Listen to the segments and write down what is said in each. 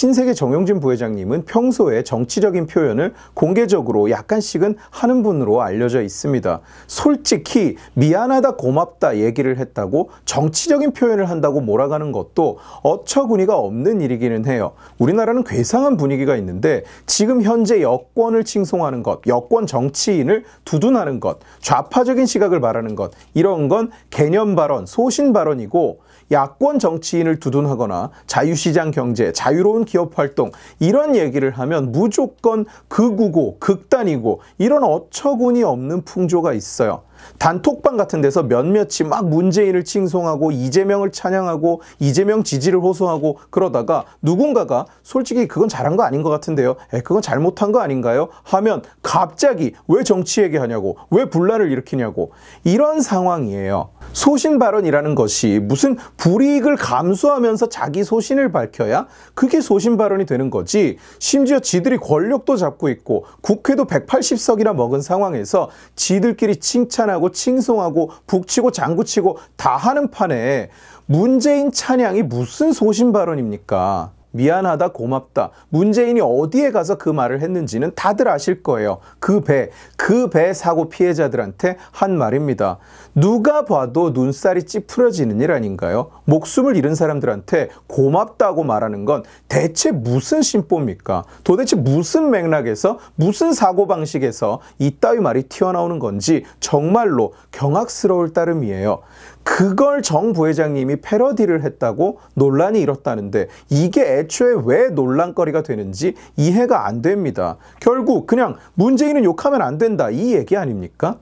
신세계 정용진 부회장님은 평소에 정치적인 표현을 공개적으로 약간씩은 하는 분으로 알려져 있습니다. 솔직히 미안하다 고맙다 얘기를 했다고 정치적인 표현을 한다고 몰아가는 것도 어처구니가 없는 일이기는 해요. 우리나라는 괴상한 분위기가 있는데 지금 현재 여권을 칭송하는 것, 여권 정치인을 두둔하는 것, 좌파적인 시각을 말하는 것, 이런 건 개념 발언, 소신 발언이고, 야권 정치인을 두둔하거나 자유시장 경제, 자유로운 기업 활동 이런 얘기를 하면 무조건 극우고 극단이고 이런 어처구니 없는 풍조가 있어요. 단톡방 같은 데서 몇몇이 막 문재인을 칭송하고 이재명을 찬양하고 이재명 지지를 호소하고 그러다가 누군가가 솔직히 그건 잘한 거 아닌 것 같은데요. 그건 잘못한 거 아닌가요? 하면 갑자기 왜 정치 얘기하냐고, 왜 분란을 일으키냐고, 이런 상황이에요. 소신 발언이라는 것이 무슨 불이익을 감수하면서 자기 소신을 밝혀야 그게 소신 발언이 되는 거지, 심지어 지들이 권력도 잡고 있고 국회도 180석이나 먹은 상황에서 지들끼리 칭찬하고 칭송하고 북치고 장구치고 다 하는 판에 문재인 찬양이 무슨 소신 발언입니까? 미안하다 고맙다, 문재인이 어디에 가서 그 말을 했는지는 다들 아실 거예요. 그 배 사고 피해자들한테 한 말입니다. 누가 봐도 눈살이 찌푸려지는 일 아닌가요? 목숨을 잃은 사람들한테 고맙다고 말하는 건 대체 무슨 심보입니까? 도대체 무슨 맥락에서, 무슨 사고방식에서 이따위 말이 튀어나오는 건지 정말로 경악스러울 따름이에요. 그걸 정 부회장님이 패러디를 했다고 논란이 일었다는데 이게 애초에 왜 논란거리가 되는지 이해가 안 됩니다. 결국 그냥 문재인은 욕하면 안 된다, 이 얘기 아닙니까?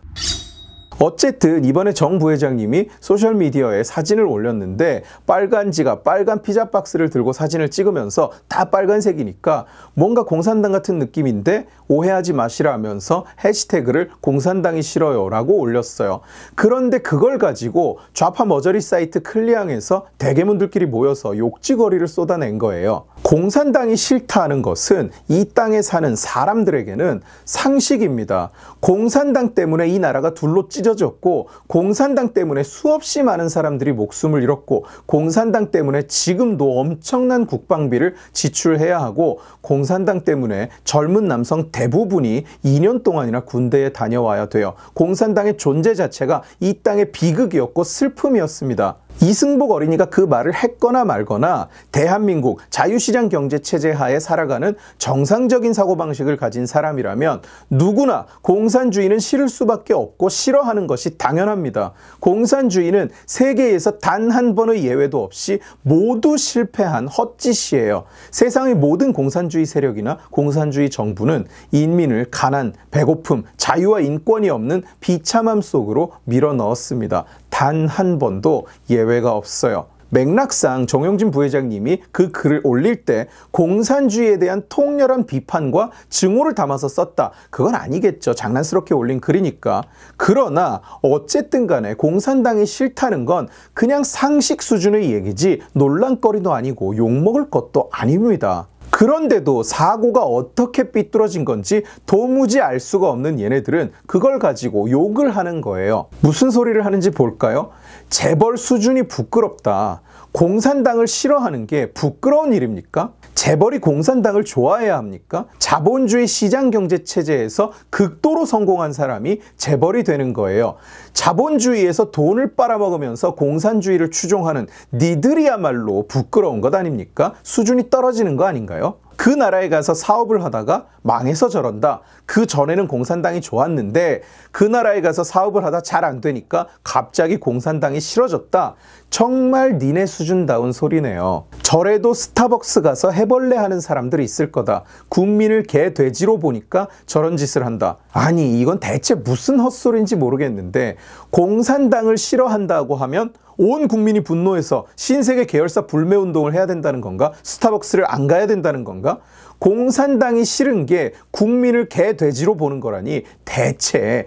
어쨌든 이번에 정 부회장님이 소셜미디어에 사진을 올렸는데 빨간 지갑, 빨간 피자 박스를 들고 사진을 찍으면서 다 빨간색이니까 뭔가 공산당 같은 느낌인데 오해하지 마시라 하면서 해시태그를 공산당이 싫어요 라고 올렸어요. 그런데 그걸 가지고 좌파 머저리 사이트 클리앙에서 대개문들끼리 모여서 욕지거리를 쏟아낸 거예요. 공산당이 싫다는 것은 이 땅에 사는 사람들에게는 상식입니다. 공산당 때문에 이 나라가 둘로 찢어졌고, 공산당 때문에 수없이 많은 사람들이 목숨을 잃었고, 공산당 때문에 지금도 엄청난 국방비를 지출해야 하고, 공산당 때문에 젊은 남성 대부분이 2년 동안이나 군대에 다녀와야 돼요. 공산당의 존재 자체가 이 땅의 비극이었고 슬픔이었습니다. 이승복 어린이가 그 말을 했거나 말거나 대한민국 자유시장 경제체제 하에 살아가는 정상적인 사고방식을 가진 사람이라면 누구나 공산주의는 싫을 수밖에 없고 싫어하는 것이 당연합니다. 공산주의는 세계에서 단 한 번의 예외도 없이 모두 실패한 헛짓이에요. 세상의 모든 공산주의 세력이나 공산주의 정부는 인민을 가난, 배고픔, 자유와 인권이 없는 비참함 속으로 밀어넣었습니다. 단 한 번도 예외가 없어요. 맥락상 정용진 부회장님이 그 글을 올릴 때 공산주의에 대한 통렬한 비판과 증오를 담아서 썼다, 그건 아니겠죠. 장난스럽게 올린 글이니까. 그러나 어쨌든 간에 공산당이 싫다는 건 그냥 상식 수준의 얘기지 논란거리도 아니고 욕먹을 것도 아닙니다. 그런데도 사고가 어떻게 삐뚤어진 건지 도무지 알 수가 없는 얘네들은 그걸 가지고 욕을 하는 거예요. 무슨 소리를 하는지 볼까요? 재벌 수준이 부끄럽다. 공산당을 싫어하는 게 부끄러운 일입니까? 재벌이 공산당을 좋아해야 합니까? 자본주의 시장경제체제에서 극도로 성공한 사람이 재벌이 되는 거예요. 자본주의에서 돈을 빨아먹으면서 공산주의를 추종하는 니들이야말로 부끄러운 것 아닙니까? 수준이 떨어지는 거 아닌가요? 그 나라에 가서 사업을 하다가 망해서 저런다. 그 전에는 공산당이 좋았는데 그 나라에 가서 사업을 하다 잘 안 되니까 갑자기 공산당이 싫어졌다. 정말 니네 수준다운 소리네요. 저래도 스타벅스 가서 해벌레 하는 사람들이 있을 거다. 국민을 개 돼지로 보니까 저런 짓을 한다. 아니, 이건 대체 무슨 헛소리인지 모르겠는데 공산당을 싫어한다고 하면 온 국민이 분노해서 신세계 계열사 불매운동을 해야 된다는 건가? 스타벅스를 안 가야 된다는 건가? 공산당이 싫은 게 국민을 개 돼지로 보는 거라니 대체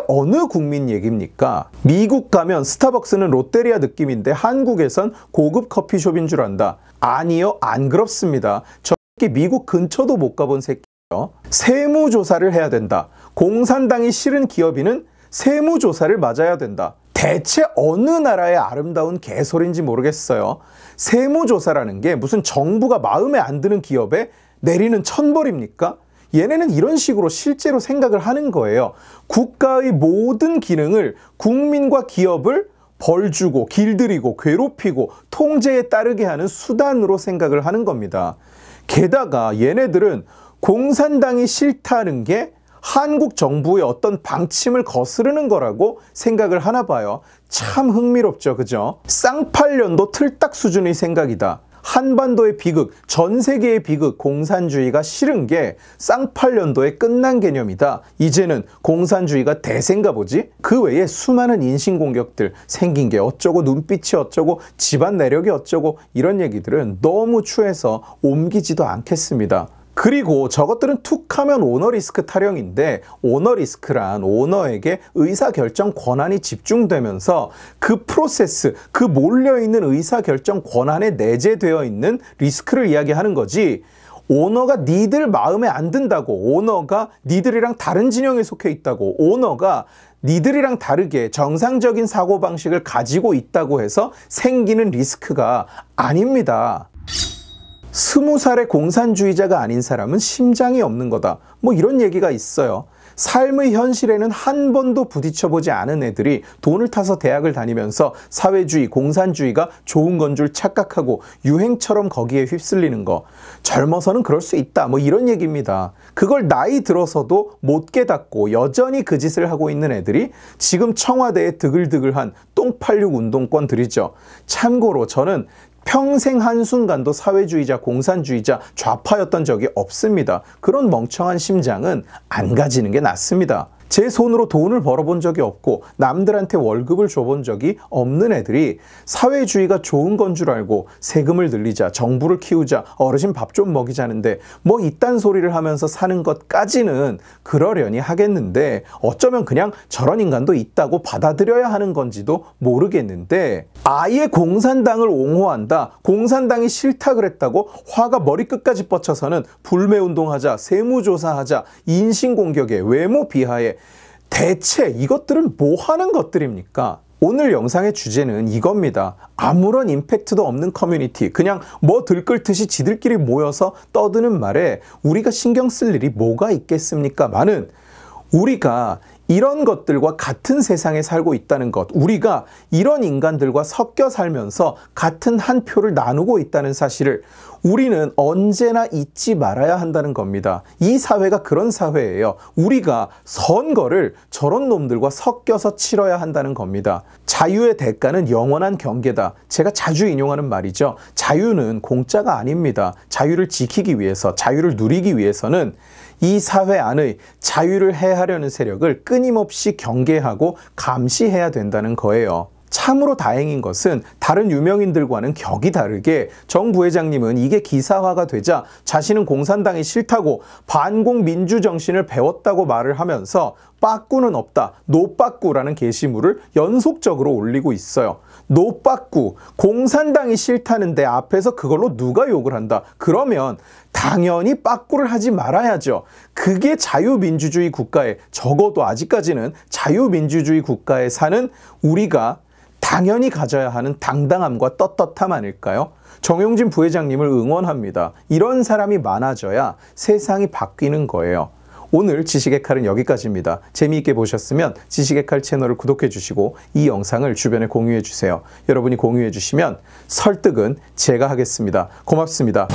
어느 국민 얘기입니까? 미국 가면 스타벅스는 롯데리아 느낌인데 한국에선 고급 커피숍인 줄 안다. 아니요, 안 그렇습니다. 저 새끼 미국 근처도 못 가본 새끼예요. 세무조사를 해야 된다. 공산당이 싫은 기업인은 세무조사를 맞아야 된다. 대체 어느 나라의 아름다운 개소리인지 모르겠어요. 세무조사라는 게 무슨 정부가 마음에 안 드는 기업에 내리는 천벌입니까? 얘네는 이런 식으로 실제로 생각을 하는 거예요. 국가의 모든 기능을 국민과 기업을 벌 주고 길들이고 괴롭히고 통제에 따르게 하는 수단으로 생각을 하는 겁니다. 게다가 얘네들은 공산당이 싫다는 게 한국 정부의 어떤 방침을 거스르는 거라고 생각을 하나 봐요. 참 흥미롭죠, 그죠? 쌍팔년도 틀딱 수준의 생각이다. 한반도의 비극, 전 세계의 비극, 공산주의가 싫은 게 쌍팔년도에 끝난 개념이다. 이제는 공산주의가 대세인가 보지? 그 외에 수많은 인신공격들 생긴 게 어쩌고 눈빛이 어쩌고 집안 내력이 어쩌고 이런 얘기들은 너무 추해서 옮기지도 않겠습니다. 그리고 저것들은 툭하면 오너리스크 타령인데 오너리스크란 오너에게 의사결정 권한이 집중되면서 그 프로세스, 그 몰려있는 의사결정 권한에 내재되어 있는 리스크를 이야기하는 거지 오너가 니들 마음에 안 든다고 오너가 니들이랑 다른 진영에 속해 있다고 오너가 니들이랑 다르게 정상적인 사고방식을 가지고 있다고 해서 생기는 리스크가 아닙니다. 20살의 공산주의자가 아닌 사람은 심장이 없는 거다. 뭐 이런 얘기가 있어요. 삶의 현실에는 한 번도 부딪혀보지 않은 애들이 돈을 타서 대학을 다니면서 사회주의, 공산주의가 좋은 건 줄 착각하고 유행처럼 거기에 휩쓸리는 거. 젊어서는 그럴 수 있다. 뭐 이런 얘기입니다. 그걸 나이 들어서도 못 깨닫고 여전히 그 짓을 하고 있는 애들이 지금 청와대에 드글드글한 똥86 운동권들이죠. 참고로 저는 평생 한순간도 사회주의자, 공산주의자, 좌파였던 적이 없습니다. 그런 멍청한 심장은 안 가지는 게 낫습니다. 제 손으로 돈을 벌어본 적이 없고 남들한테 월급을 줘본 적이 없는 애들이 사회주의가 좋은 건 줄 알고 세금을 늘리자, 정부를 키우자, 어르신 밥 좀 먹이자는데 뭐 이딴 소리를 하면서 사는 것까지는 그러려니 하겠는데 어쩌면 그냥 저런 인간도 있다고 받아들여야 하는 건지도 모르겠는데 아예 공산당을 옹호한다, 공산당이 싫다 그랬다고 화가 머리끝까지 뻗쳐서는 불매운동하자, 세무조사하자, 인신공격에, 외모 비하에 대체 이것들은 뭐 하는 것들입니까? 오늘 영상의 주제는 이겁니다. 아무런 임팩트도 없는 커뮤니티, 그냥 뭐 들끓듯이 지들끼리 모여서 떠드는 말에 우리가 신경 쓸 일이 뭐가 있겠습니까? 많은 우리가 이런 것들과 같은 세상에 살고 있다는 것, 우리가 이런 인간들과 섞여 살면서 같은 한 표를 나누고 있다는 사실을 우리는 언제나 잊지 말아야 한다는 겁니다. 이 사회가 그런 사회예요. 우리가 선거를 저런 놈들과 섞여서 치러야 한다는 겁니다. 자유의 대가는 영원한 경계다. 제가 자주 인용하는 말이죠. 자유는 공짜가 아닙니다. 자유를 지키기 위해서, 자유를 누리기 위해서는 이 사회 안의 자유를 해하려는 세력을 끊임없이 경계하고 감시해야 된다는 거예요. 참으로 다행인 것은 다른 유명인들과는 격이 다르게 정 부회장님은 이게 기사화가 되자 자신은 공산당이 싫다고 반공민주 정신을 배웠다고 말을 하면서 빠꾸는 없다, 노빠꾸라는 게시물을 연속적으로 올리고 있어요. 노빠꾸, 공산당이 싫다는데 앞에서 그걸로 누가 욕을 한다. 그러면 당연히 빠꾸를 하지 말아야죠. 그게 자유민주주의 국가에, 적어도 아직까지는 자유민주주의 국가에 사는 우리가 당연히 가져야 하는 당당함과 떳떳함 아닐까요? 정용진 부회장님을 응원합니다. 이런 사람이 많아져야 세상이 바뀌는 거예요. 오늘 지식의 칼은 여기까지입니다. 재미있게 보셨으면 지식의 칼 채널을 구독해 주시고 이 영상을 주변에 공유해 주세요. 여러분이 공유해 주시면 설득은 제가 하겠습니다. 고맙습니다.